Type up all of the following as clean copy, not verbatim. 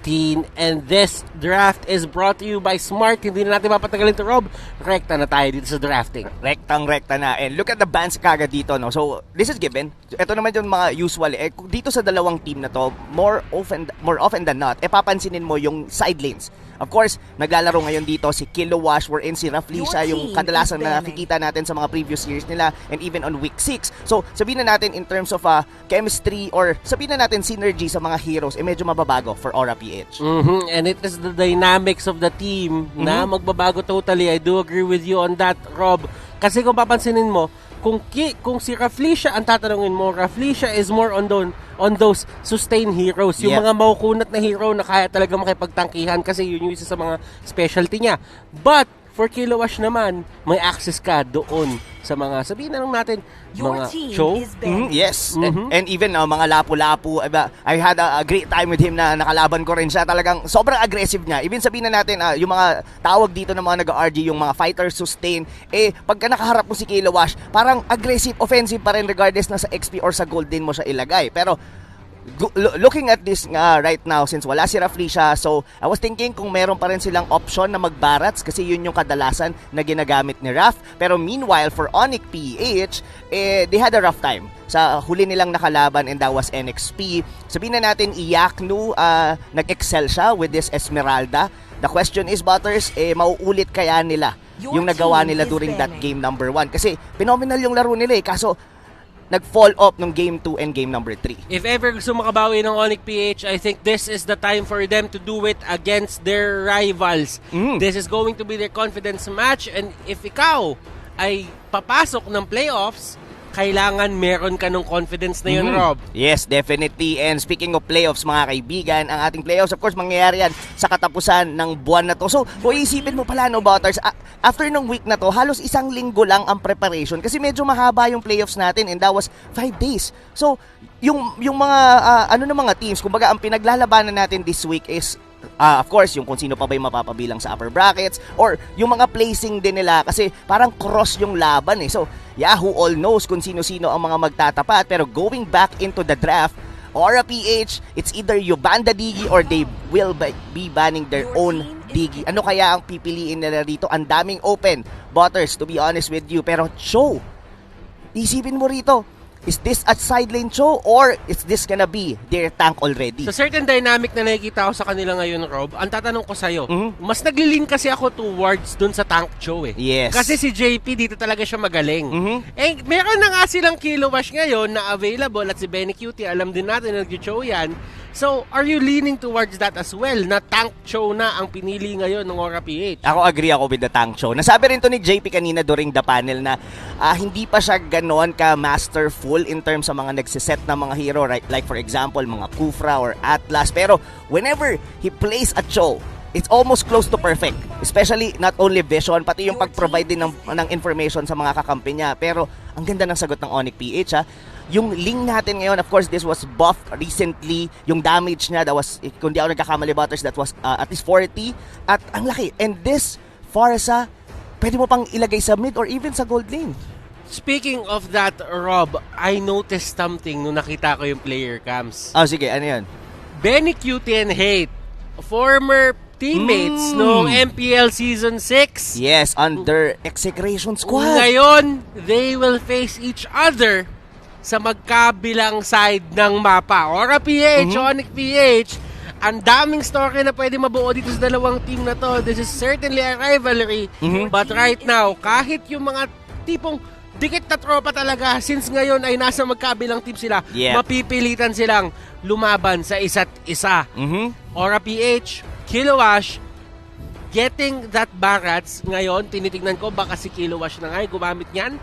And this draft is brought to you by Smart. Hindi na natin mapatagalin to, Rob. Rekta na tayo dito sa drafting. Rektang-rekta na. And look at the bands kagad dito, no? So, this is given. Ito naman yung mga usual. Dito sa dalawang team na to, more often than not, papansinin mo yung side lanes. Of course, naglalaro ngayon dito si Kilowash, wherein si Raflisha yung kadalasan na nakikita natin sa mga previous years nila and even on week 6. So, sabihin na natin in terms of chemistry or sabihin na natin synergy sa mga heroes, medyo mababago for Mpl-Ph. And it is the dynamics of the team na magbabago totally. I do agree with you on that, Rob. Kasi kung papansinin mo, kung si Raflisha ang tatanungin mo, Raflisha is more on those sustain heroes. Yung mga maukunat na hero na kaya talaga makipagtangkihan kasi yun yung isa sa mga specialty niya. But for Kilowash naman, may access ka doon sa mga, sabihin na lang natin, mga show. Yes. And even mga lapu-lapu. I had a great time with him na nakalaban ko rin siya. Talagang sobrang aggressive niya. Even sabihin na natin, yung mga tawag dito ng mga nag-RG, yung mga fighter sustain, pagka nakaharap mo si Kilowash, parang aggressive, offensive pa rin regardless na sa XP or sa gold din mo siya ilagay. Pero looking at this right now, since wala si Raflisha, so I was thinking kung meron pa rin silang option na mag-barats kasi yun yung kadalasan na ginagamit ni Raf. Pero meanwhile, for Onic-Ph, they had a rough time sa huli nilang nakalaban, and that was NXP. Sabihin na natin, Iyaknu, nag-excel siya with this Esmeralda. The question is, Butters, mauulit kaya nila yung nagawa nila during that game number 1? Kasi phenomenal yung laro nila kaso nag-fall off nung game 2 and game number 3. If ever gusto makabawi ng Onic-Ph, I think this is the time for them to do it against their rivals. This is going to be their confidence match, and if ikaw ay papasok ng playoffs, kailangan meron ka ng confidence na yun, Rob. Yes, definitely. And speaking of playoffs, mga kaibigan, ang ating playoffs, of course, mangyayari yan sa katapusan ng buwan na to. So, kung isipin mo pala, no, Butters, after ng week na to, halos isang linggo lang ang preparation kasi medyo mahaba yung playoffs natin, and that was 5 days. So, yung mga, mga teams, kumbaga, ang pinaglalabanan natin this week is of course, yung kung sino pa ba yung mapapabilang sa upper brackets or yung mga placing din nila kasi parang cross yung laban So, who all knows kung sino-sino ang mga magtatapat. Pero going back into the draft, Mpl-Ph, it's either you ban the Digi or they will be banning their own Digi. Ano kaya ang pipiliin nila rito? Ang daming open, Butters, to be honest with you. Pero Cho, isipin mo rito, is this a side lane Cho or is this gonna be their tank already? Sa certain dynamic na nakikita ko sa kanila ngayon, Rob, ang tatanong ko sa'yo, mas naglilin kasi ako towards dun sa tank Cho Yes. Kasi si JP dito talaga siya magaling. Meron na nga silang Kilowash ngayon na available at si Benny Cutie, alam din natin na nag-Cho yan. So, are you leaning towards that as well, na tank Cho na ang pinili ngayon ng Mpl-Ph? Ako agree ako with the tank Cho. Nasabi rin to ni JP kanina during the panel na hindi pa siya ganon ka masterful in terms sa mga nagsiset na mga hero, right? Like for example, mga Kufra or Atlas. Pero whenever he plays a Cho, it's almost close to perfect. Especially not only vision, pati yung pag-provide din ng information sa mga kakampi niya. Pero ang ganda ng sagot ng Onic-Ph Yung Ling natin ngayon, of course, this was buffed recently. Yung damage niya, that was, kung di ako nagkakamali, Butters, that was at least 40. At ang laki. And this, Farsa, pwede mo pang ilagay sa mid or even sa gold lane. Speaking of that, Rob, I noticed something nung nakita ko yung player cams. Sige, ano yun? Benny Cutie and Hate, former teammates noong MPL Season 6. Yes, under Execration Squad. Ngayon, they will face each other sa magkabilang side ng mapa. Mpl-Ph, Onic-Ph, ang daming story na pwede mabuo dito sa dalawang team na to. This is certainly a rivalry. But right now, kahit yung mga tipong dikit na tropa talaga, since ngayon ay nasa magkabilang team sila, mapipilitan silang lumaban sa isa't isa. Mpl-Ph, Kilowash, getting that Barats ngayon, tinitignan ko baka si Kilowash na nga gumamit niyan.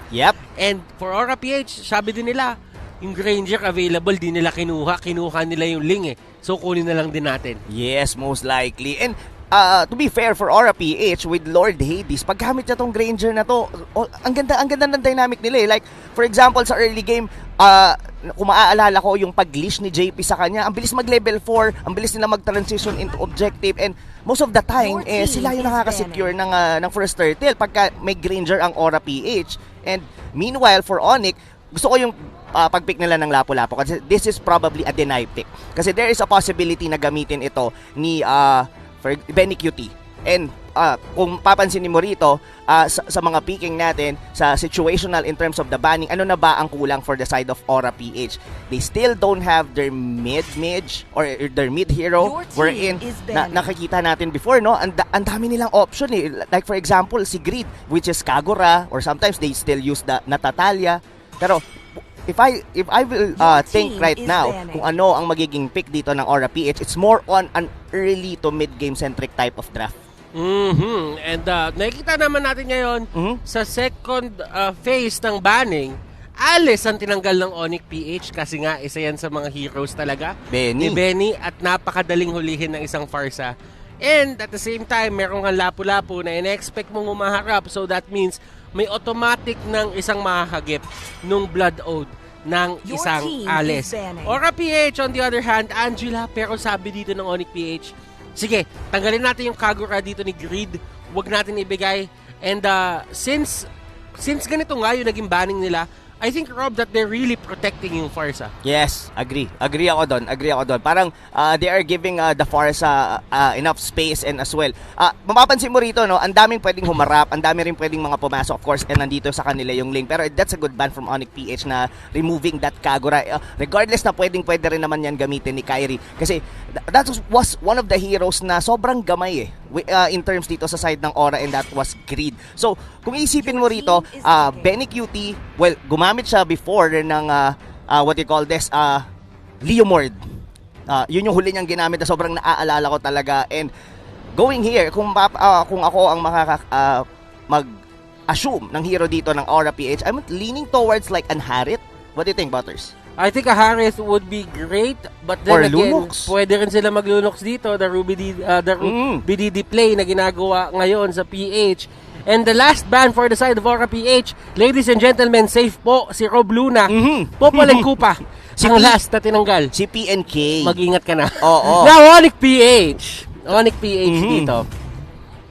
And for Mpl-Ph, sabi din nila, yung Granger available, di nila kinuha nila yung Ling So kunin na lang din natin. Yes, most likely. And to be fair for Mpl-Ph with Lord Hades, paggamit niya tong Granger na to, ang ganda ng dynamic nila Like for example sa early game, kung maaalala ko yung pag-leash ni JP sa kanya, ang bilis mag-level 4, ang bilis nila mag-transition into objective, and most of the time, sila yung nakaka-secure ng first turtle pagka may Granger ang Mpl-Ph. And meanwhile, for Onic, gusto ko yung pag-pick nila ng Lapu-Lapu. Kasi this is probably a deny pick. Kasi there is a possibility na gamitin ito ni Benny QT. And kung papansinin mo rito, sa mga picking natin, sa situational in terms of the banning, ano na ba ang kulang for the side of Aura-Ph? They still don't have their mid-mage or their mid-hero wherein nakikita natin before, no? Ang dami nilang option eh. Like for example, si Greed, which is Kagura, or sometimes they still use the Natatalia. Pero if I will think right now kung ano ang magiging pick dito ng Aura-Ph, it's more on an early to mid-game centric type of draft. And nakikita naman natin ngayon sa second phase ng banning, Alice ang tinanggal ng Onic-Ph kasi nga isa yan sa mga heroes talaga ni Benny at napakadaling hulihin ng isang Farsa. And at the same time, meron kang Lapu-Lapu na in-expect mong umaharap, so that means may automatic ng isang makakagip nung Blood Ode ng isang Alice. Aura-Ph on the other hand, Angela, pero sabi dito ng Onic-Ph, sige, tanggalin natin yung Kagura dito ni Greed. Huwag natin ibigay. And since ganito nga yung naging banning nila, I think, Rob, that they're really protecting yung Farsa. Yes, agree. Agree ako doon. Parang they are giving the Farsa enough space and as well. Mapapansin mo rito, no, ang daming pwedeng humarap, ang dami rin pwedeng mga pumasok, of course, and nandito sa kanila yung link. Pero that's a good ban from Onic-Ph na removing that Kagura. Regardless na pwede rin naman yan gamitin ni Kyrie. Kasi that was one of the heroes na sobrang gamay eh. In terms dito sa side ng Aura, and that was Greed. So, kung isipin mo rito, Benny QT, well, gumamit siya before ng what you call this, Leomord. Yun yung huli niyang ginamit na sobrang naaalala ko talaga. And going here, kung ako ang mag-assume ng hero dito ng Aura-Ph, I'm leaning towards like an Harit. What do you think, Butters? I think a Harith would be great, but then or again, Lunox. Pwede rin sila mag-Lunox dito, the BDD play na ginagawa ngayon sa PH. And the last ban for the side of Aura-Ph, ladies and gentlemen, safe po si Rob Luna. Popolen Kupa, ang last na tinanggal. Si PNK. Mag-ingat ka na. Oo. Now, Onic-Ph dito.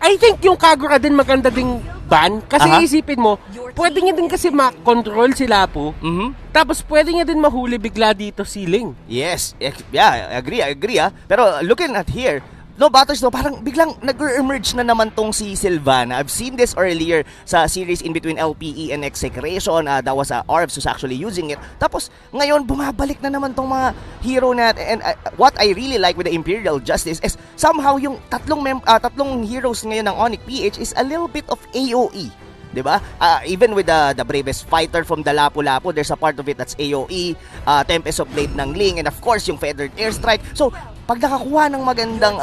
I think yung Kagura din maganda ding ban. Kasi isipin mo, pwede niya din kasi ma-control si Lapu. Tapos pwede niya din mahuli bigla dito ceiling. Yes. Yeah, I agree. Pero looking at here, no, Butters, no, parang biglang nag-emerge na naman tong si Sylvana. I've seen this earlier sa series in between LPE and Execration. That was Orbs who's actually using it. Tapos, ngayon, bumabalik na naman tong mga hero natin. And what I really like with the Imperial Justice is somehow yung tatlong heroes ngayon ng Onic-Ph is a little bit of AOE. Diba? Even with the bravest fighter from the Lapu-Lapu, there's a part of it that's AOE, Tempest of Blade ng Ling, and of course, yung Feathered Airstrike. So, pag nakakuha ng magandang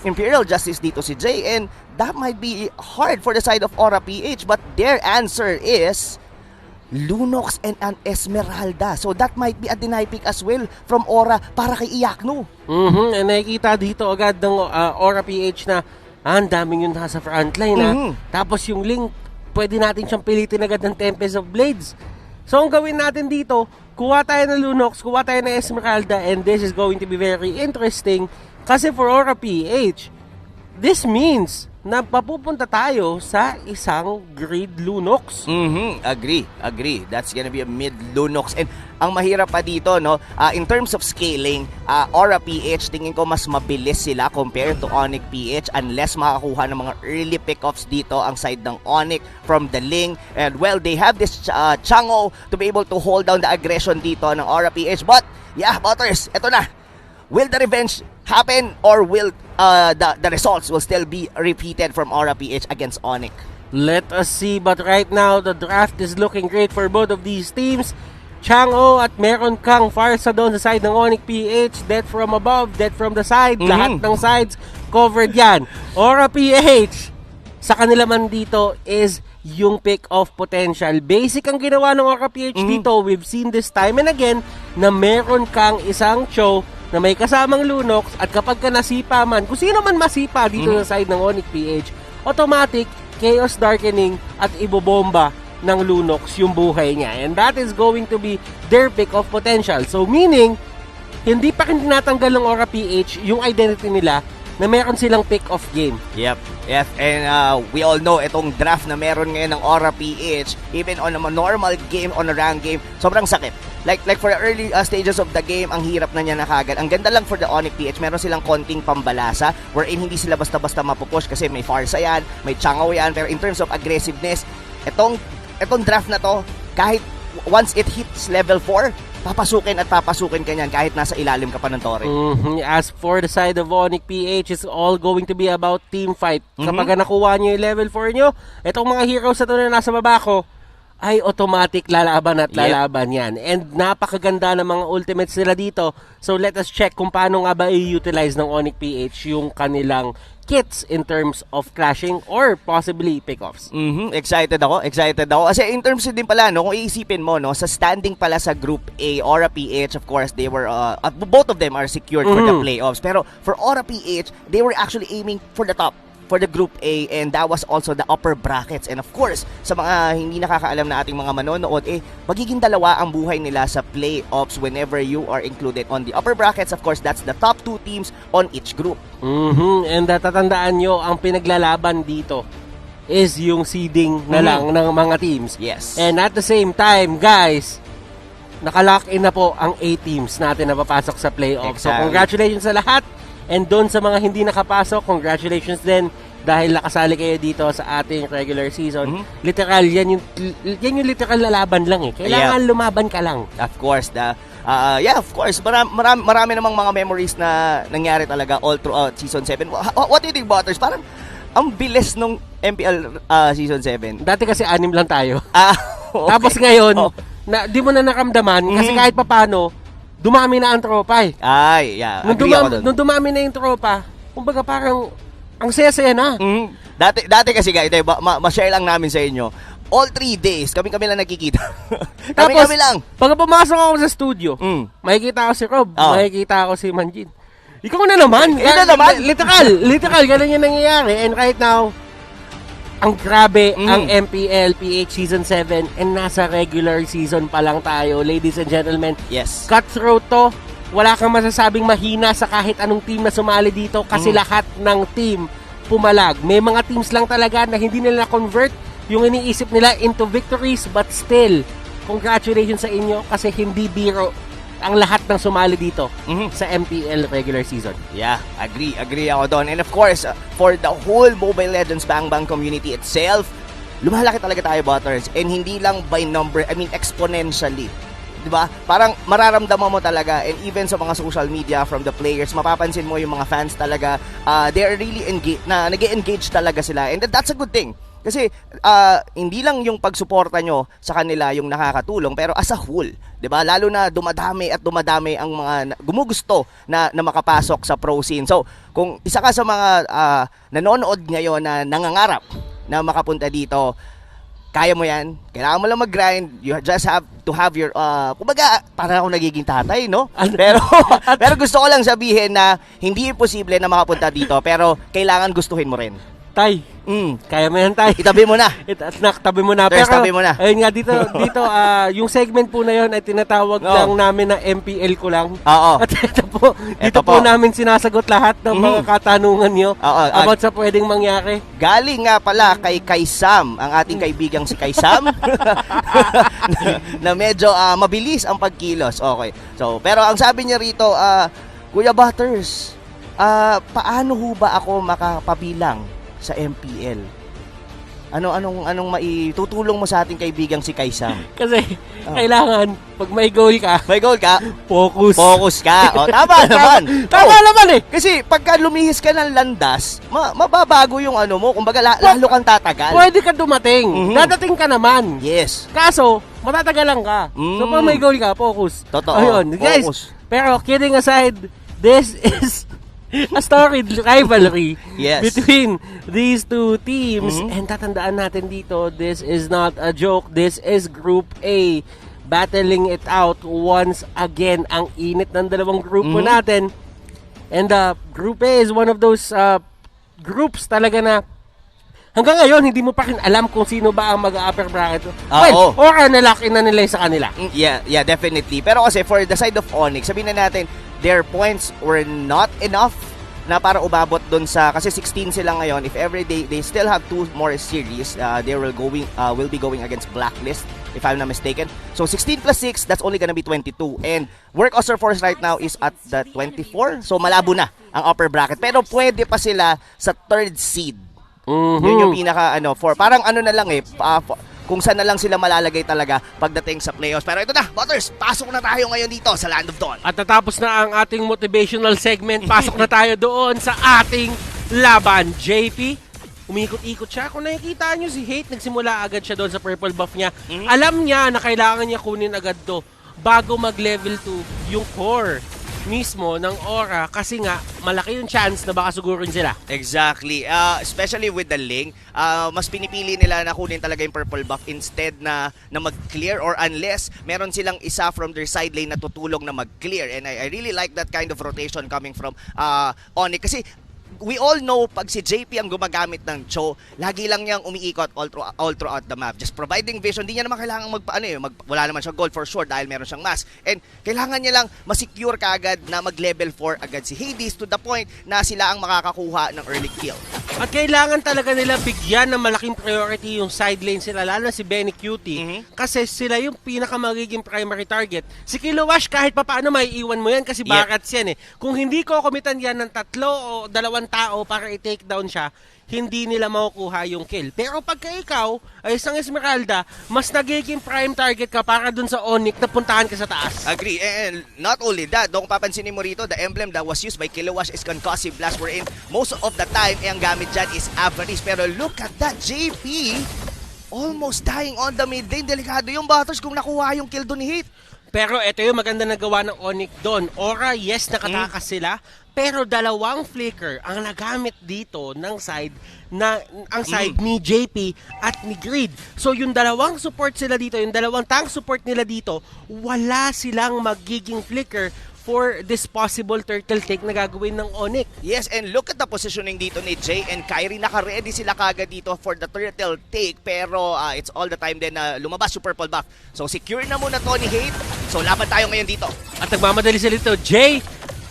Imperial Justice dito si Jay, and that might be hard for the side of Aura-Ph, but their answer is Lunox and an Esmeralda. So, that might be a deny pick as well from Aura para kay Iakno. And nakikita dito agad ng Aura-Ph na ang daming yun nasa frontline. Tapos yung Ling, pwede natin siyang pilitin agad ng Tempest of Blades. So, ang gawin natin dito, kuha tayo ng Lunox, kuha tayo ng Esmeralda, and this is going to be very interesting kasi for Aura-Ph, this means na papupunta tayo sa isang Greed Lunox. Agree. That's gonna be a mid Lunox. And ang mahirap pa dito, no, in terms of scaling, Aura-Ph, tingin ko mas mabilis sila compared to Onic-Ph unless makakuha ng mga early pickoffs dito ang side ng Onic from the Ling. And well, they have this Chango to be able to hold down the aggression dito ng Aura-Ph. But, yeah, Butters, eto na. Will the revenge happen or will the results will still be repeated from Aura-Ph against Onic? Let us see, but right now the draft is looking great for both of these teams. Chang'o at meron kang Farsa doon sa side ng Onic-Ph, death from above, death from the side, lahat ng sides covered yan. Aura-Ph, sa kanila man dito is yung pick of potential. Basic ang ginawa ng Aura-Ph dito. We've seen this time and again na meron kang isang Cho na may kasamang Lunox at kapag ka nasipa man, kung sino man masipa dito sa side ng Onic-Ph, automatic, Chaos Darkening at ibobomba ng Lunox yung buhay niya. And that is going to be their pick of potential. So meaning, hindi pa rin tinatanggal ng Aura-Ph yung identity nila na meron silang pick-off game. Yep. And we all know itong draft na meron ngayon ng Aura PH, even on a normal game, on a rank game, sobrang sakit. Like for the early stages of the game, ang hirap na niya na kagad. Ang ganda lang for the Onic PH, meron silang konting pambalasa wherein hindi sila basta-basta mapupush kasi may Farsa yan, may Changaw yan, pero in terms of aggressiveness, itong draft na to, kahit once it hits level 4, papasukin ka niyan kahit nasa ilalim ka pa ng tore. As for the side of Onic PH, it's all going to be about team fight. Kapag nakuha nyo yung level 4 nyo, itong mga heroes na to na nasa baba ko, ay automatic lalaban at lalaban yan. And napakaganda ng mga ultimates nila dito. So let us check kung paano nga ba i-utilize ng Onic PH yung kanilang kits in terms of clashing or possibly pickoffs. Excited ako. Kasi in terms din pala, no, kung iisipin mo, no, sa standing pala sa Group A, Aura PH, of course, they were, both of them are secured for the playoffs. Pero for Aura PH, they were actually aiming for the top, for the Group A, and that was also the upper brackets. And of course, sa mga hindi nakakaalam na ating mga manonood, magiging dalawa ang buhay nila sa playoffs whenever you are included on the upper brackets. Of course, that's the top 2 teams on each group. And tatandaan nyo, ang pinaglalaban dito is yung seeding na lang ng mga teams. Yes. And at the same time, guys, nakalock in na po ang 8 teams natin na papasok sa playoffs. Exactly. So congratulations sa lahat. And doon sa mga hindi nakapasok, congratulations din dahil nakasali kayo dito sa ating regular season. Literal, yan yung literal na laban lang eh. Kailangan lumaban ka lang. Of course, of course. Marami namang mga memories na nangyari talaga all throughout Season 7. What do you think, Butters? Parang ang bilis nung MPL Season 7. Dati kasi 6 lang tayo. Okay. Tapos ngayon, di mo na nakamdaman kasi kahit papano, dumami na ang tropa eh. Ay, yeah. Nung dumami na yung tropa, kumbaga parang ang saya-saya na. Dati kasi guys, ma-share lang namin sa inyo. All 3 days, kami lang nakikita. kami lang. Pag pumasok ako sa studio, makikita ko si Rob, makikita ko si Manjin. Ikaw na naman. Literal, ganun yung nangyayari. And right now, ang grabe ang Mpl-Ph Season 7 and nasa regular season pa lang tayo, ladies and gentlemen. Yes. Cutthroat to. Wala kang masasabing mahina sa kahit anong team na sumali dito kasi lahat ng team pumalag. May mga teams lang talaga na hindi nila convert yung iniisip nila into victories, but still, congratulations sa inyo kasi hindi biro ang lahat ng sumali dito sa MPL regular season. Yeah, agree ako doon. And of course, for the whole Mobile Legends Bang Bang community itself, lumalaki talaga tayo, Butters. And hindi lang by number, I mean exponentially. Diba? Parang mararamdaman mo talaga, and even sa mga social media from the players, mapapansin mo yung mga fans talaga, they're really engaged, nag-engage talaga sila. And that's a good thing. Kasi hindi lang yung pagsuporta nyo sa kanila yung nakakatulong, pero as a whole, 'di ba? Lalo na dumadami ang mga gumugusto na makapasok sa pro scene. So, kung isa ka sa mga nanonood ngayon na nangangarap na makapunta dito, kaya mo 'yan. Kailangan mo lang mag-grind. You just have to have your kumbaga, para ako nagiging tatay, no? Pero gusto ko lang sabihin na hindi imposible na makapunta dito, pero kailangan gustuhin mo rin. Tay, kaya mo yan, Tay. Itabi mo na. Tabi mo na. Pero, tabi mo na. Ayun nga, dito yung segment po na yun ay tinatawag lang namin na MPL ko lang. Oo. At dito po namin sinasagot lahat ng mga katanungan nyo about sa pwedeng mangyari. Galing nga pala kay Sam, ang ating kaibigang si Kay Sam, na medyo mabilis ang pagkilos. Okay. So, pero ang sabi niya rito, Kuya Butters, paano ho ba ako makapabilang sa MPL? Anong maitutulong mo sa ating kaibigang si Kaisam? Kasi kailangan pag may goal ka, focus ka. Tama naman. Tama naman eh. Kasi pagka lumihis ka ng landas, mababago yung mo, kumbaga lalo kang tatagal. Pwede ka dumating. Dadating ka naman. Yes. Kaso, matatagalan ka. So pag may goal ka, focus. Totoo. Ayun, guys. Focus. Pero kidding aside, this is a storied rivalry between these two teams. And tatandaan natin dito, this is not a joke. This is Group A battling it out once again. Ang init ng dalawang grupo natin. And Group A is one of those groups talaga na hanggang ngayon, hindi mo pa rin alam kung sino ba ang mag-upper bracket. Or nalock in na nila sa kanila. Yeah, definitely. Pero kasi for the side of Onic, sabihin na natin, their points were not enough na para umabot doon sa, kasi 16 sila ngayon, if ever they still have 2 more series, they will be going against Blacklist, if I'm not mistaken. So 16 plus 6, that's only gonna be 22. And Work Oster Force right now is at the 24. So malabo na ang upper bracket. Pero pwede pa sila sa 3rd seed. Yun yung pinaka parang na lang kung saan na lang sila malalagay talaga pagdating sa playoffs. Pero ito na, Butters, pasok na tayo ngayon dito sa Land of Dawn. At natapos na ang ating motivational segment, pasok na tayo doon sa ating laban. JP, umikot-ikot siya. Kung nakikita nyo si Hate, nagsimula agad siya doon sa purple buff niya. Alam niya na kailangan niya kunin agad to bago mag-level 2 yung core mismo ng Aura, kasi nga malaki yung chance na baka sugurin sila. Exactly. Especially with the Ling, mas pinipili nila na kunin talaga yung purple buff instead na mag-clear, or unless meron silang isa from their side lane na tutulong na mag-clear. And I really like that kind of rotation coming from Onic, kasi we all know pag si JP ang gumagamit ng Cho, lagi lang niyang umiikot all throughout the map. Just providing vision. Hindi niya naman kailangan wala naman siyang gold for sure dahil meron siyang mask. And kailangan niya lang masecure kaagad na mag-level 4 agad si Hades to the point na sila ang makakakuha ng early kill. At kailangan talaga nila bigyan ng malaking priority yung side lane sila, lalo na si Benny Cutie, kasi sila yung pinakamagiging primary target. Si Kilowash kahit papaano may iwan mo yan kasi barats yan eh. Kung hindi ko kumitan yan ng 3 o 2 tao para i-take down siya, hindi nila makukuha yung kill. Pero pagka ikaw ay isang Esmeralda, mas nagiging prime target ka para dun sa Onic na puntahan ka sa taas. Agree. And not only that, kung papansinin mo rito, the emblem that was used by Kilowash is Concussive Blast, wherein most of the time, ang gamit dyan is Avarice. Pero look at that, JP! Almost dying on the mid lane. Delikado yung Butters kung nakuha yung kill doon ni Hit. Pero ito yung maganda na gawa ng Onic doon. Aura, yes, nakatakas sila. Pero 2 flicker ang nagamit dito ng side ni JP at ni Grid. So yung 2 support sila dito, yung 2 tank support nila dito, wala silang magiging flicker for this possible turtle take na gagawin ng Onic. Yes, and look at the positioning dito ni Jay and Kyrie. Naka-ready sila kagad dito for the turtle take, pero it's all the time din na lumabas yung purple buff. So secure na muna to ni Hate. So laban tayo ngayon dito. At nagmamadali sila dito. Jay,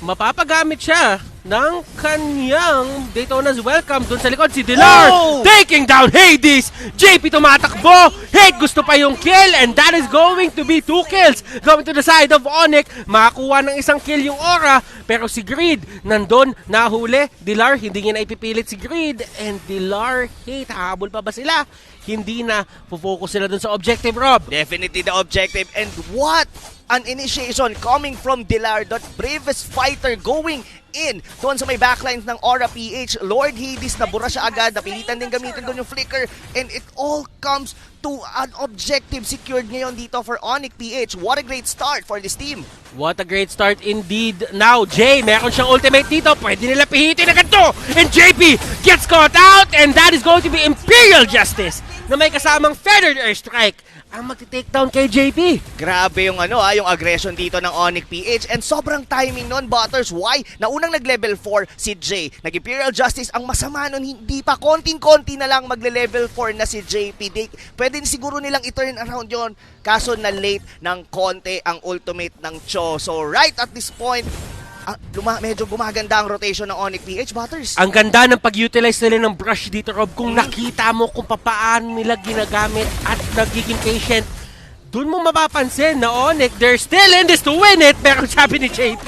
mapapagamit siya ng kanyang Daytona's Welcome. Doon sa likod si Dilar, taking down Hades. JP tumatakbo. Hate gusto pa yung kill, and that is going to be 2 kills going to the side of Onic. Makakuha ng isang kill yung Aura, pero si Greed nandun, nahuli. Dilar, hindi niya na ipipilit si Greed, and Dilar, Hate, hahabol pa ba sila? Hindi na, focus sila dun sa objective, Rob. Definitely the objective. And what an initiation coming from Dilar, that bravest fighter going in doon sa may backlines ng Aura PH. Lord Hades, nabura siya agad, napilitan din gamitin doon yung flicker, and it all comes to an objective secured ngayon dito for Onic PH. What a great start for this team. What a great start indeed. Now, Jay, meron siyang ultimate dito. Pwede nila pihitin agad to. And JP gets caught out, and that is going to be Imperial Justice na may kasamang Feathered Airstrike ang magti-takedown kay JP. Grabe yung yung aggression dito ng Onic PH, and sobrang timing nun, Butters. Why? Naunang nag-level 4 si Jay. Nag-Imperial Justice. Ang masama nun, hindi pa, konting-konti na lang magle-level 4 na si JP. Pwede siguro nilang i-turn around yon, kaso na late ng konti ang ultimate ng Cho. So right at this point, medyo gumaganda ang rotation ng Onic PH, Butters. Ang ganda ng pag-utilize nila ng brush dito, Rob. Kung nakita mo kung paano nila ginagamit at nagiging patient, dun mo mapapansin na Onic, they're still in this to win it. Pero sabi ni JP,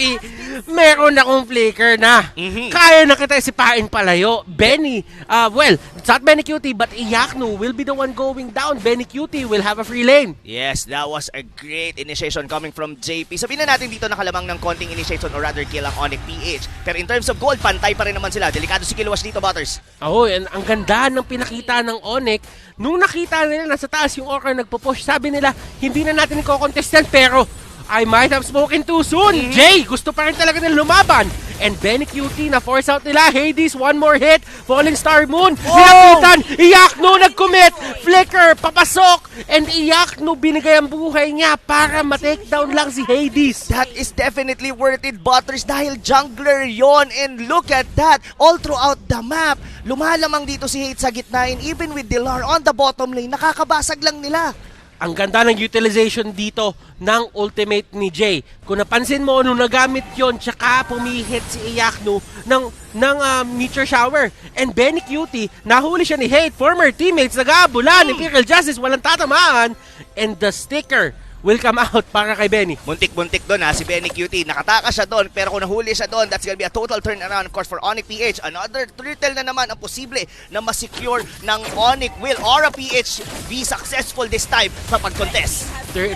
meron akong flicker na. Kaya na kita sipain palayo. Benny, it's not Benny Cutie, but Iyaknu will be the one going down. Benny Cutie will have a free lane. Yes, that was a great initiation coming from JP. Sabihin na natin dito nakalamang ng konting initiation or rather kill ang Onic PH. Pero in terms of gold, pantay pa rin naman sila. Delikado si Kilowash dito, Butters. And ang ganda ng pinakita ng Onic. Nung nakita nila nasa taas yung Aura nagpo-push, sabi nila, hindi na natin i-contest yan, pero I might have spoken too soon. Jay, gusto pa rin talaga nila lumaban. And Benny Cutie, na-force out nila. Hades, one more hit. Falling Star Moon. Nilapitan. Iyaknu nag-commit. Flicker, papasok. And Iyaknu, binigay ang buhay niya para ma-takedown lang si Hades. That is definitely worth it, Butters, dahil jungler yon. And look at that. All throughout the map, lumalamang dito si Hades sa gitna. And even with Dilar on the bottom lane, nakakabasag lang nila. Ang ganda ng utilization dito ng ultimate ni Jay. Kung napansin mo, nung nagamit yon, tsaka pumihit si Iyakno ng meteor shower. And Benny Cutie, nahuli siya ni Hate, former teammates, nag-aabulan, Imperial Justice, walang tatamaan. And the sticker will come out para kay Benny. Muntik-muntik doon si Benny Cutie. Nakatakas siya doon, pero kung nahuli siya doon, that's gonna be a total turnaround, of course, for Onic-Ph. Another turtle na naman ang posible na masecure ng Onic. Will Aura-Ph be successful this time sa pag-contest?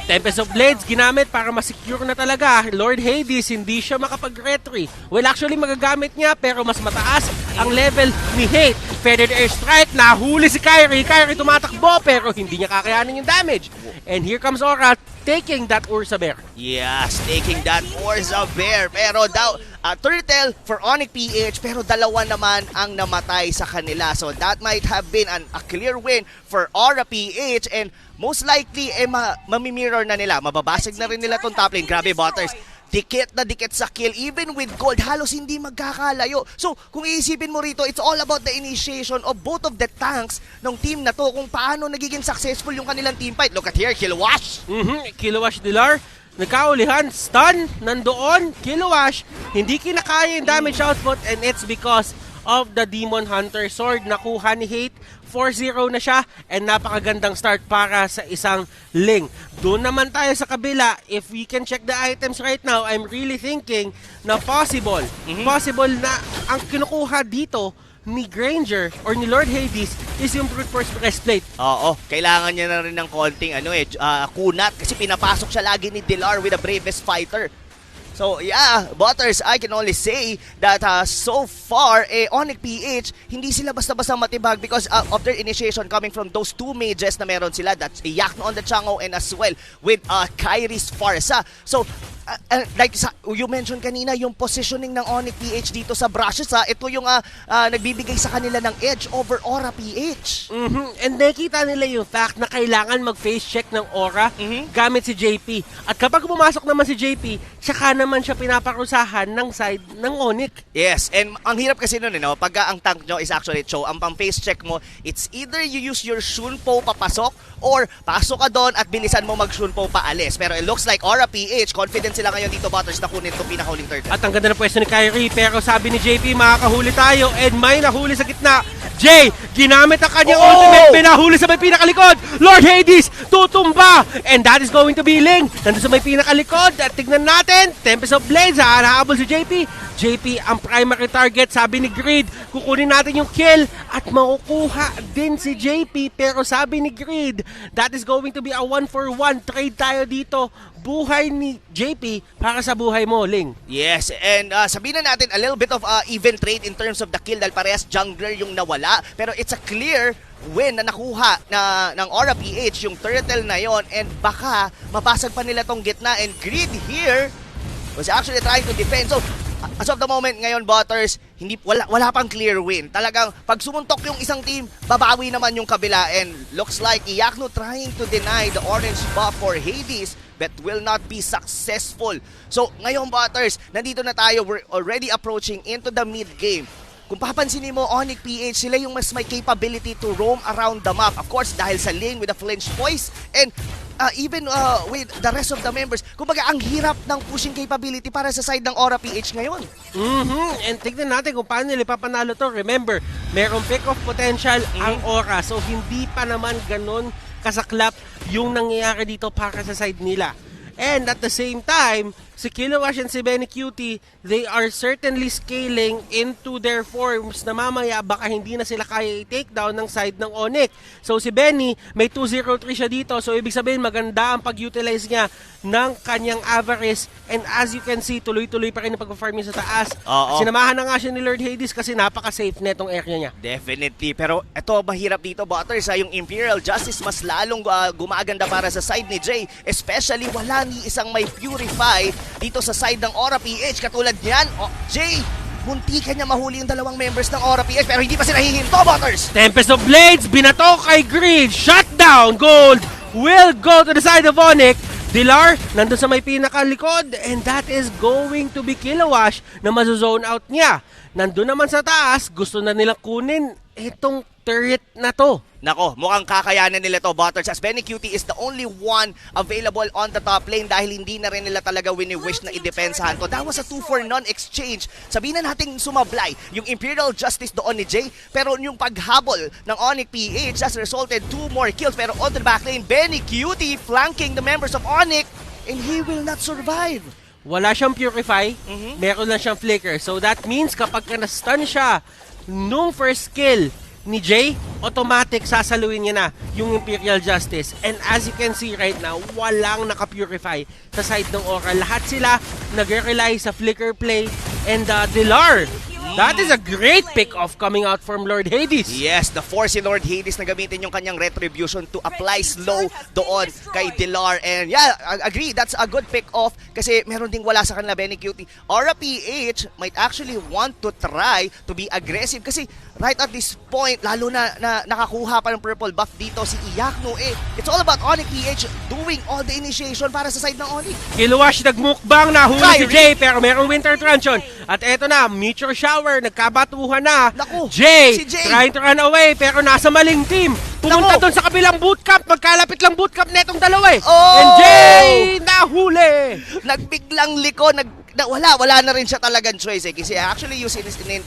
Tempest of Blades ginamit para masecure na talaga. Lord Hades, hindi siya makapag-retry. Well, actually, magagamit niya, pero mas mataas ang level ni Hate. Feathered Airstrike, nahuli si Kyrie. Kyrie tumatakbo, pero hindi niya kakayanin yung damage. And here comes Aura, taking that Ursa Bear. Yes, taking that Ursa Bear. Pero daw, turtle for Onic-Ph, pero dalawa naman ang namatay sa kanila. So that might have been a clear win for Aura-Ph, and most likely, mamimirror na nila. Mababasag na rin nila tong top lane. Grabe, Butters. Dikit na dikit sa kill. Even with gold, halos hindi magkakalayo. So, kung iisipin mo rito, it's all about the initiation of both of the tanks ng team na to, kung paano nagiging successful yung kanilang team fight. Look at here, Killwash. Killwash Dilar, nagkaulihan, stun, nandoon, Killwash, hindi kinakaya yung damage output, and it's because of the Demon Hunter Sword. Nakuha ni Hate, 4-0 na siya, and napakagandang start para sa isang Ling. Doon naman tayo sa kabila. If we can check the items right now, I'm really thinking na possible na ang kinukuha dito ni Granger or ni Lord Hades is yung brute force breastplate. Oo, kailangan niya na rin ng konting kunat, kasi pinapasok siya lagi ni Dilar with the bravest fighter. So yeah, Butters, I can only say that so far, Onic-Ph, hindi sila basta-basta matibag because of their initiation coming from those two mages na meron sila. That's Iyakno on the Chango, and as well with Kyrie's Farsa. So, like you mentioned kanina, yung positioning ng Onic-Ph dito sa brushes, ito yung nagbibigay sa kanila ng edge over Aura-Ph. And nakita nila yung fact na kailangan mag-face check ng Aura gamit si JP. At kapag pumasok naman si JP, tsaka naman siya pinaparusahan ng side ng Onic. Yes, and ang hirap kasi nun, pagka ang tank nyo is actually Cho, ang pang-face check mo, it's either you use your Shunpo papasok, or pasok ka doon at bilisan mo mag-Shunpo paalis. Pero it looks like Aura-Ph, confident sila ngayon dito, Butters, na kunin itong pinakahuling third. At ang ganda ng pwesto ni Kyrie, pero sabi ni JP, makakahuli tayo, and may nahuli sa gitna. Jay, ginamit ang kanyang ultimate, pinahuli sa may pinakalikod. Lord Hades, tutumba, and that is going to be Ling. Nandun sa may pinakalikod, at tignan natin, Tempest of Blades, nahabol si JP. JP ang primary target, sabi ni Grid, kukunin natin yung kill at makukuha din si JP, pero sabi ni Grid, that is going to be a 1-for-1 trade tayo dito. Buhay ni JP para sa buhay mo, Ling. Yes, and sabihin na natin a little bit of even trade in terms of the kill dahil parehas jungler yung nawala, pero it's a clear win na nakuha ng Aura-Ph yung turtle na yon, and baka mabasag pa nila tong gitna, and Grid here was actually trying to defend. So as of the moment ngayon, Butters, wala pang clear win. Talagang pag sumuntok yung isang team, babawi naman yung kabila, and looks like Iyakno trying to deny the orange buff for Hades, but will not be successful. So ngayon, Butters, nandito na tayo. We're already approaching into the mid game. Kung papansinin mo, Onic-Ph, sila yung mas may capability to roam around the map. Of course, dahil sa lane with a flinch voice, and even with the rest of the members. Kumbaga, ang hirap ng pushing capability para sa side ng Aura-Ph ngayon. And tignan natin kung paano nila papanalo to. Remember, merong pick-off potential ang Aura. So, hindi pa naman ganun kasaklap yung nangyayari dito para sa side nila. And at the same time, si Killwash and si Benny Cutie, they are certainly scaling into their forms na mamaya baka hindi na sila kaya i-take down ng side ng Onic. So si Benny, may 2-0-3 siya dito. So ibig sabihin maganda ang pag-utilize niya ng kanyang avarice. And as you can see, tuloy-tuloy pa rin ang pag-farm niya sa taas. Sinamahan na nga siya ni Lord Hades kasi napaka-safe netong area niya. Definitely. Pero ito, mahirap dito, Butters. Yung Imperial Justice mas lalong gumaganda para sa side ni Jay. Especially wala ni isang may Purify dito sa side ng Aura-Ph. Katulad niyan, Jay, munti ka niya mahuli yung dalawang members ng Aura-Ph, pero hindi pa sila hihinto, Butters. Tempest of Blades, binato kay Grid, shutdown, gold will go to the side of Onic. Dilar, nandun sa may pinakalikod, and that is going to be Killwash na mazozone out niya. Nandun naman sa taas, gusto na nilang kunin itong turret na to. Nako, mukhang kakayanan nila to, Butters, as Benny Cutie is the only one available on the top lane dahil hindi na rin nila talaga wini-wish na idepensahan to. That was a 2-for-none exchange. Sabihin na natin sumablay yung Imperial Justice doon ni Jay, pero yung paghabol ng Onic-Ph has resulted 2 more kills. Pero on the back lane, Benny Cutie flanking the members of Onic, and he will not survive. Wala siyang Purify, meron lang siyang Flicker. So that means kapag na-stun siya nung first kill ni Jay, automatic sasaluin niya na yung Imperial Justice. And as you can see right now, walang naka-purify sa side ng Aura. Lahat sila nag-rely sa flicker play and Dilar. That is a great pick-off coming out from Lord Hades. Yes, the force si Lord Hades na gamitin yung kanyang retribution to apply slow doon kay Dilar. And yeah, I agree, that's a good pick-off kasi meron ding wala sa kanila, Benny Cutie. Mpl-Ph might actually want to try to be aggressive kasi right at this point, lalo na nakakuha pa ng purple buff dito si Iyakno. It's all about Onic-Ph doing all the initiation para sa side ng Onic. Kiluwash nagmukbang, nahuli si Jay pero merong Winter Truncheon. At eto na, Meteor Shower, nagkabatuhan na. Naku, Jay, si Jay trying to run away pero nasa maling team. Pumunta doon sa kabilang bootcamp, magkalapit lang bootcamp netong dalawa eh. Oh! And Jay, nahuli! Nagbiglang liko, wala na rin siya talagang choice kasi actually use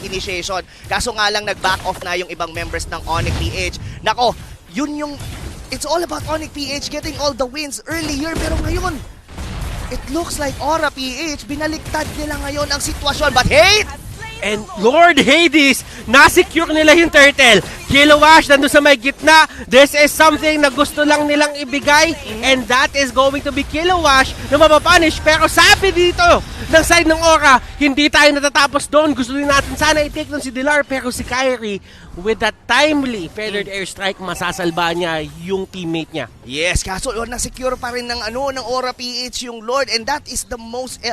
initiation. Kaso nga lang nag-back off na yung ibang members ng Onic-Ph. Nako, yun yung, it's all about Onic-Ph getting all the wins earlier, pero ngayon, it looks like Mpl-Ph, binaliktad nila ngayon ang sitwasyon. But hey! And Lord Hades, nasecure nila yung turtle. Kiluwash, nandun sa may gitna. This is something na gusto lang nilang ibigay. And that is going to be Kiluwash na mapapunish. Pero sabi dito, ng side ng Aura, hindi tayo natatapos doon. Gusto din natin sana i-take nun si Dilar. Pero si Kyrie, with that timely feathered airstrike, masasalba niya yung teammate niya. Yes, kaso na-secure pa rin ng Mpl-Ph yung Lord, and that is the most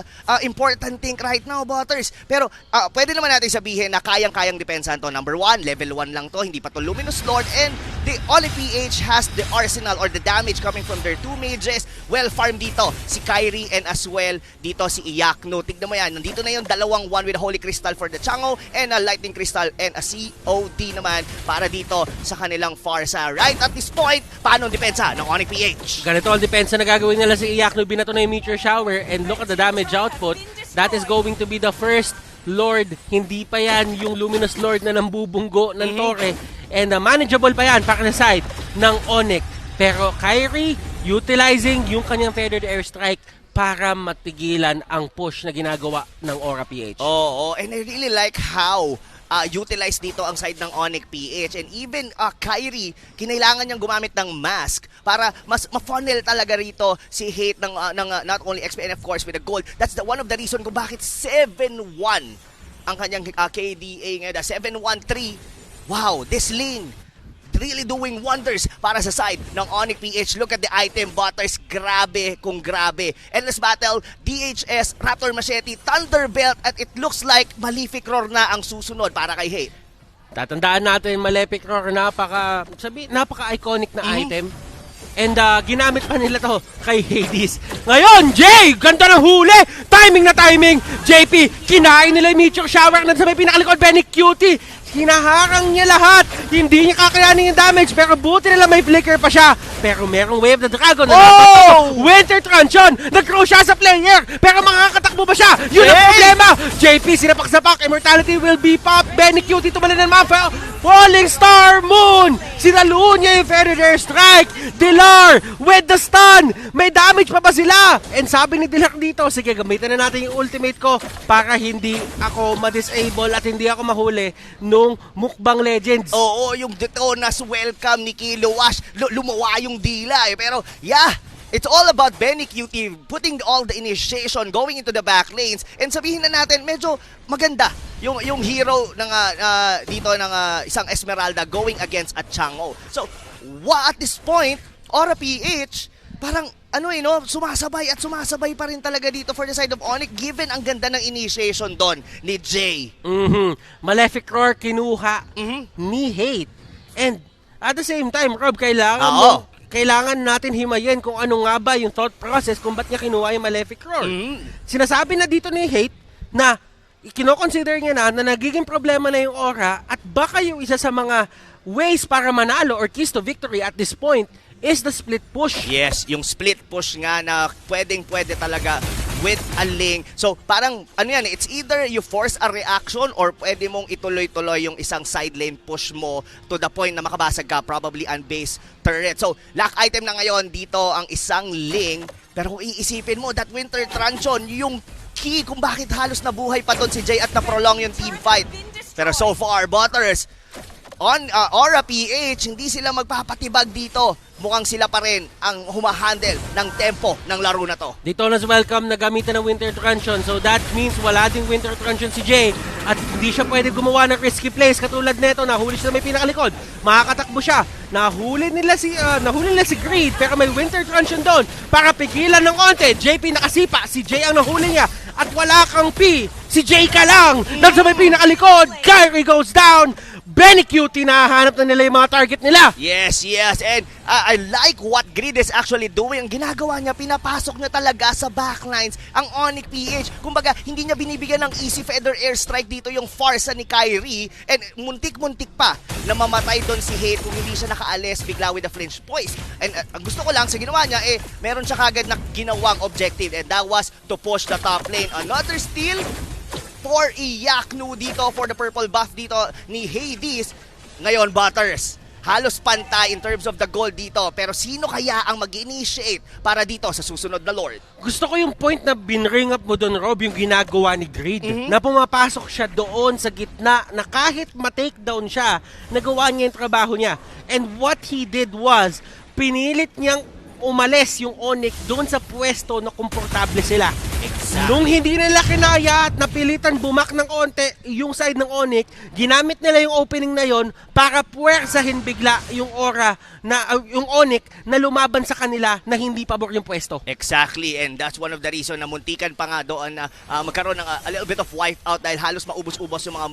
important thing right now, Butters. Pero pwede naman natin sabihin na kayang-kayang depensahan to. Number 1, level 1 lang to, hindi pa to Luminous Lord, and the Mpl-Ph has the arsenal or the damage coming from their 2 mages. Well farmed dito si Kyrie and as well dito si Iyakno. Tignan mo yan, nandito na yung dalawang 1 with a Holy Crystal for the Chango and a Lightning Crystal and a COD naman para dito sa kanilang Farsa. Right at this point, paano ang depensa ng Onic-Ph? Ganito ang depensa na gagawin nila si Iyakno. Binato na yung Meteor Shower and look at the damage output. That is going to be the first Lord. Hindi pa yan yung Luminous Lord na nambubunggo ng Torre. And manageable pa yan para sa side ng Onic. Pero Kyrie utilizing yung kanyang feathered airstrike para matigilan ang push na ginagawa ng Mpl-Ph. Oo, and I really like how utilize dito ang side ng Onic-Ph, and even Kyrie, kinailangan niyang gumamit ng mask para mas ma-funnel talaga rito si Hate ng not only XP and of course with the gold. That's one of the reason kung bakit 7-1 ang kanyang KDA ngayon, 7-1-3. Wow, this lane really doing wonders para sa side ng Onic-Ph. Look at the item, Butters. Grabe kung grabe. Endless Battle, DHS, Raptor Machete, Thunderbelt, at it looks like Malefic Roar na ang susunod para kay Hate. Tatandaan natin, Malefic Roar, napaka-iconic na item. And ginamit pa nila to kay Hades. Ngayon, Jay, ganda ng huli! Timing na timing! JP, kinain nila yung Meteor Shower na sa may pinakalikod, Benny Cutie. Hinaharang niya lahat. Hindi niya kakayanin yung damage, pero buti nila may flicker pa siya. Pero merong Wave the Dragon na Winter Truncheon. Nag-crow siya sa player, pero makakatakbo ba siya? Yun ang problema. JP, sinapak-sapak. Immortality will be popped. Benny Cutie tumalin ng mapa. Falling Star Moon. Sinaluon niya yung Feathered Airstrike. Dilar with the stun. May damage pa ba sila? And sabi ni Dilar dito, sige, gamitin na natin yung ultimate ko para hindi ako ma-disable at hindi ako mahuli nung Mukbang Legends. Oo, yung Detonas welcome ni Kiluwash. Lumuwa yung dila eh. Pero yeah, it's all about Benny Cutie putting all the initiation, going into the back lanes, and sabihin na natin, medyo maganda yung hero ng dito ng isang Esmeralda going against a Chango. So, at this point, Mpl-Ph, parang sumasabay pa rin talaga dito for the side of Onic given ang ganda ng initiation doon ni Jay. Malefic Roar kinuha ni Hate. And at the same time, Rob, kailangan natin himayin kung ano nga ba yung thought process kung ba't niya kinuha yung Malefic Roar. Sinasabi na dito ni Hate na kinoconsider niya na nagiging problema na yung Aura at baka yung isa sa mga ways para manalo or keys to victory at this point is the split push. Yes, yung split push nga na pwede talaga with a Ling. So parang ano yan, it's either you force a reaction or pwede mong ituloy-tuloy yung isang side lane push mo to the point na makabasag ka, probably on base turret. So lock item na ngayon dito ang isang Ling. Pero kung iisipin mo, that Winter Truncheon, yung key kung bakit halos nabuhay pa doon si Jay at na-prolong yung team fight. Pero so far, Butters, on Mpl-Ph, hindi sila magpapatibag dito. Mukhang sila pa rin ang humahandle ng tempo ng laro na to. Dito na welcome na gamitan ng Winter Truncheon. So that means wala ding Winter Truncheon si Jay. At hindi siya pwede gumawa ng risky plays katulad nito. Nahuli siya na may pinakalikod. Makakatakbo siya. Nahuli nila si Greed pero may Winter Truncheon doon para pigilan ng konti. JP nakasipa. Si Jay ang nahuli niya. At wala kang P. Si Jay ka lang. Nasa may pinakalikod. Kyrie goes down. Benny Cutie, nahahanap na nila yung mga target nila. Yes. And I like what Grid is actually doing. Ang ginagawa niya, pinapasok niya talaga sa backlines ang Onic-Ph. Kumbaga, hindi niya binibigyan ng easy feather airstrike dito yung farsa ni Kyrie. And muntik-muntik pa na mamatay doon si Hate kung hindi siya nakaalis bigla with the flinch poise. And ang gusto ko lang sa ginawa niya, meron siya kagad na ginawang objective. And that was to push the top lane. Another steal for Iyaknu dito, for the purple buff dito ni Hades. Ngayon, Butters, halos pantay in terms of the goal dito. Pero sino kaya ang mag-initiate para dito sa susunod na Lord? Gusto ko yung point na binring up mo doon, Rob, yung ginagawa ni Greed. Na pumapasok siya doon sa gitna na kahit ma-takedown siya, nagawa niya yung trabaho niya. And what he did was, pinilit niyang umalis yung Onic doon sa pwesto na komportable sila. Exactly. Nung hindi nila kinaya at napilitan bumak ng onte yung side ng Onic, ginamit nila yung opening na yon para puwersahin bigla yung Aura na yung Onic na lumaban sa kanila na hindi pabor yung pwesto. Exactly, and that's one of the reason na muntikan pa nga doon na magkaroon ng a little bit of wipeout dahil halos maubos-ubos yung mga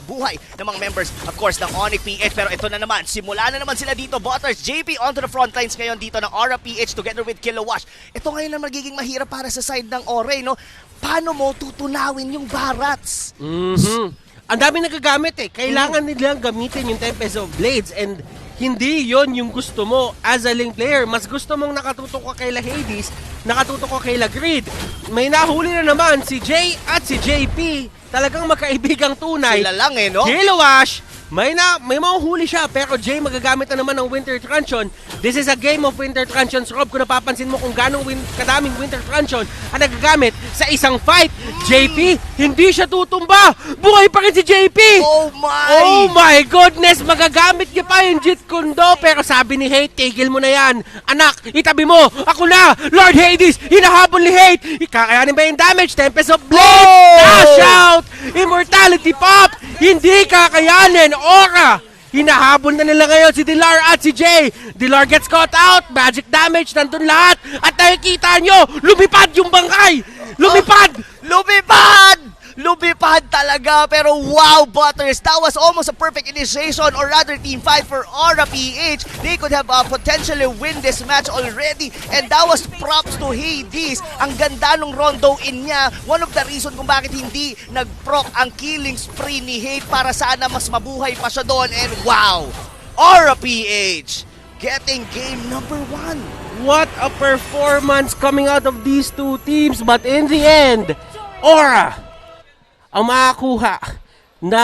buhay ng mga members, of course, ng Onic-Ph. Pero ito na naman, simula na naman sila dito, Butters. JP onto the front lines ngayon dito ng Aura-Ph together with Kilowash. Ito ngayon na magiging mahirap para sa side ng Ore, no? Paano mo tutunawin yung Barats? Ang dami nagagamit Kailangan nilang gamitin yung Tempest of Blades and hindi yon yung gusto mo as a lane player. Mas gusto mong nakatutok ka kay Hades, nakatutok ka kay Greed. May nahuli na naman si Jay at si JP. Talagang magkaibigang tunay. Sila lang no? Kilowash, may mahuhuli siya pero Jay magagamit na naman ng Winter Truncheon. This is a game of Winter Truncheons, Rob. Kung napapansin mo kung ganong kadaming Winter Truncheon ang nagagamit sa isang fight. JP, hindi siya tutumba. Buhay pa rin si JP. Oh my goodness, magagamit niya pa yung Jeet Kundo. Pero sabi ni Hate, tigil mo na yan. Anak, itabi mo. Ako na, Lord Hades, hinahabol ni Hate. Kakayanin ba yung damage? Tempest of Blade. Dash out. Immortality Pop. Hindi kakayanin. Aura. Hinahabol na nila ngayon si Dilar at si Jay. Dilar gets caught out. Magic damage. Nandun lahat. At nakikita nyo, lumipad yung bangkay. Lumipad. Lumipad talaga, pero wow, Butters, that was almost a perfect initiation or rather team fight for Mpl-Ph. They could have potentially win this match already, and that was props to Hades. Ang ganda nung rondo in niya, one of the reason kung bakit hindi nag-proc ang killing spree ni Hate para sana mas mabuhay pa siya doon, and wow, Mpl-Ph getting game number 1. What a performance coming out of these two teams, but in the end, Aura ang makakuha